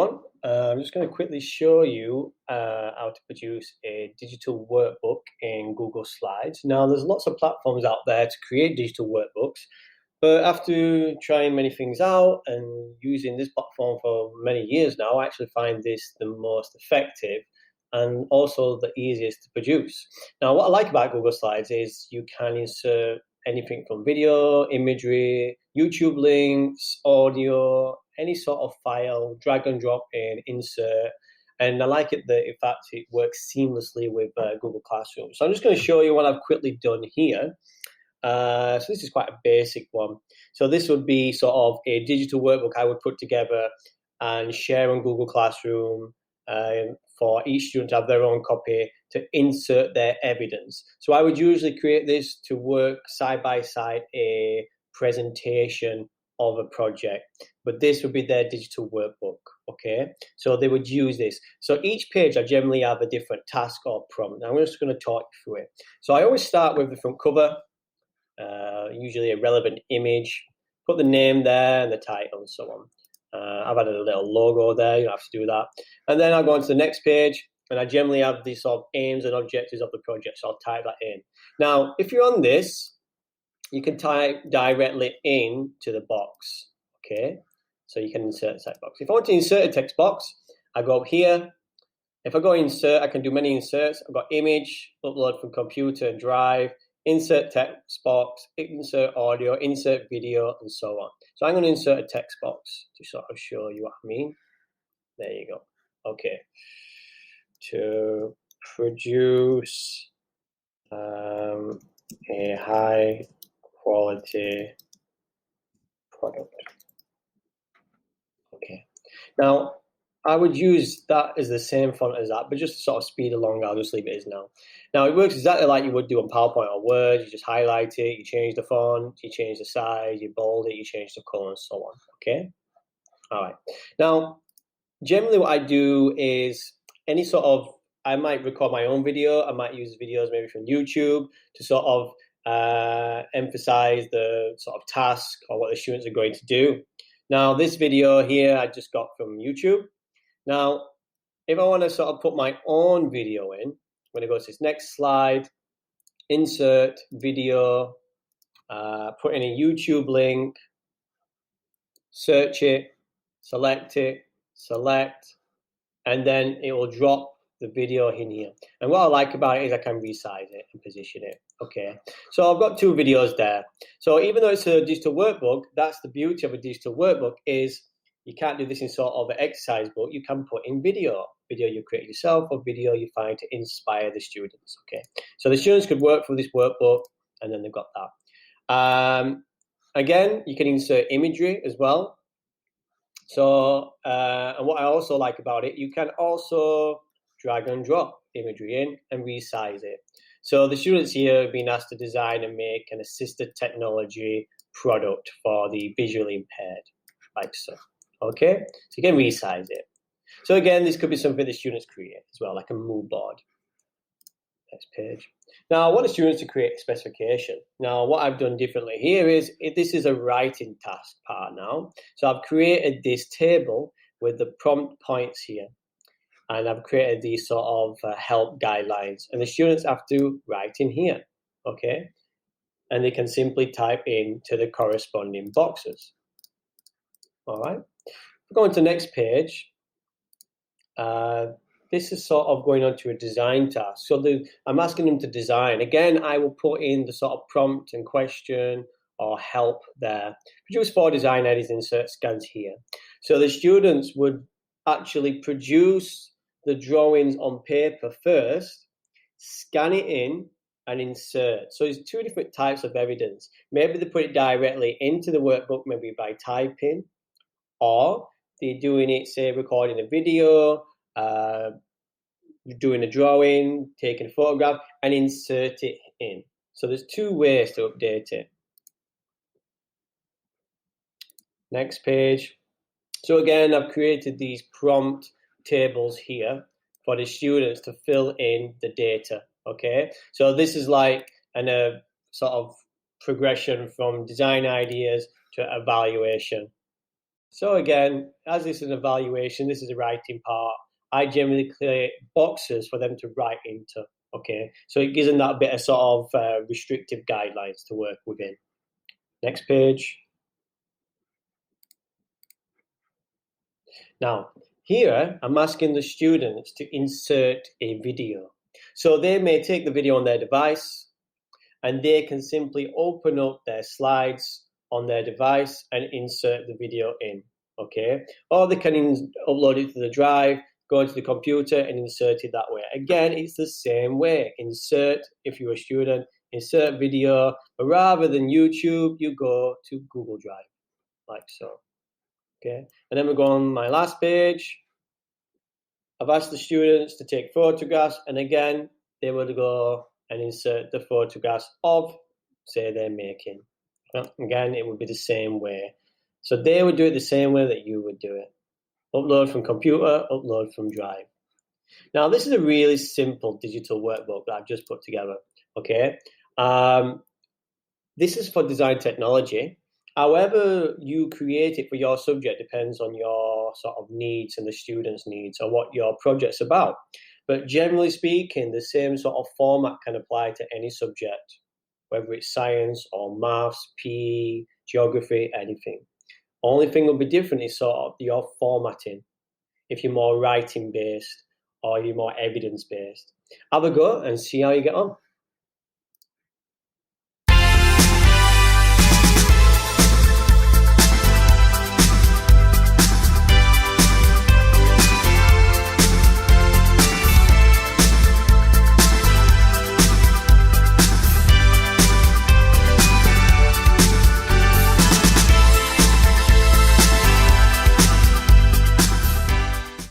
everyone. I'm just going to quickly show you how to produce a digital workbook in Google Slides. Now, there's lots of platforms out there to create digital workbooks, but after trying many things out and using this platform for many years now, I actually find this the most effective and also the easiest to produce. Now, what I like about Google Slides is you can insert anything from video, imagery, YouTube links, audio, any sort of file, drag and drop in, insert. And I like it that, in fact, it works seamlessly with Google Classroom. So I'm just going to show you what I've quickly done here. So this is quite a basic one. So this would be sort of a digital workbook I would put together and share on Google Classroom for each student to have their own copy to insert their evidence. So I would usually create this to work side by side a presentation of a project, but this would be their digital workbook, okay? So they would use this. So each page I generally have a different task or prompt. I'm just going to talk you through it. So I always start with the front cover, usually a relevant image, put the name there and the title and so on. I've added a little logo there, you don't have to do that. And then I'll go on to the next page, and I generally have these sort of aims and objectives of the project, so I'll type that in. Now, if you're on this, you can type directly into the box, okay? So you can insert a text box. If I want to insert a text box, I go up here. If I go insert, I can do many inserts. I've got image, upload from computer, drive, insert text box, insert audio, insert video, and so on. So I'm going to insert a text box to sort of show you what I mean. There you go. Okay. To produce a high quality product. Okay. Now, I would use that as the same font as that, but just to sort of speed along, I'll just leave it as now. Now, it works exactly like you would do on PowerPoint or Word. You just highlight it, you change the font, you change the size, you bold it, you change the color, and so on, okay? All right. Now, generally what I do is any sort of, I might record my own video. I might use videos maybe from YouTube to sort of emphasize the sort of task or what the students are going to do. Now, this video here I just got from YouTube. Now, if I want to sort of put my own video in, I'm going to go to this next slide, insert video, put in a YouTube link, search it, select, and then it will drop the video in here. And what I like about it is I can resize it and position it. Okay, so I've got two videos there. So even though it's a digital workbook, that's the beauty of a digital workbook is you can't do this in sort of an exercise book. You can put in video you create yourself or video you find to inspire the students. Okay, so the students could work through this workbook and then they've got that. Again, you can insert imagery as well. So, and what I also like about it, you can also drag and drop imagery in and resize it. So the students here have been asked to design and make an assistive technology product for the visually impaired, like so. Okay, so you can resize it. So again, this could be something the students create as well, like a mood board. Next page. Now, I want the students to create a specification. Now, what I've done differently here is, this is a writing task part now. So I've created this table with the prompt points here. And I've created these sort of help guidelines. And the students have to write in here, okay? And they can simply type in to the corresponding boxes. All right. Going to the next page. This is sort of going on to a design task. So I'm asking them to design. Again, I will put in the sort of prompt and question or help there. Produce 4 design edits, insert scans here. So the students would actually produce the drawings on paper first, scan it in, and insert. So there's 2 different types of evidence. Maybe they put it directly into the workbook, maybe by typing, or they're doing it, say, recording a video, doing a drawing, taking a photograph, and insert it in. So there's 2 ways to update it. Next page. So again, I've created these prompt tables here for the students to fill in the data, okay? So this is like a sort of progression from design ideas to evaluation. So again, as this is an evaluation, this is a writing part. I generally create boxes for them to write into. Okay, so it gives them that bit of sort of restrictive guidelines to work within. Next page. Now, here I'm asking the students to insert a video. So they may take the video on their device and they can simply open up their slides on their device and insert the video in. Okay, or they can upload it to the drive, go into the computer and insert it that way. Again, it's the same way. Insert, if you're a student, insert video, but rather than YouTube, you go to Google Drive, like so. Okay, and then we go on my last page. I've asked the students to take photographs, and again, they will go and insert the photographs of, say, they're making. Well, again, it would be the same way. So they would do it the same way that you would do it. Upload from computer, upload from drive. Now, this is a really simple digital workbook that I've just put together, okay? This is for design technology. However you create it for your subject depends on your sort of needs and the students' needs or what your project's about. But generally speaking, the same sort of format can apply to any subject, whether it's science or maths, PE, geography, anything. Only thing will be different is sort of your formatting, if you're more writing based or you're more evidence based. Have a go and see how you get on.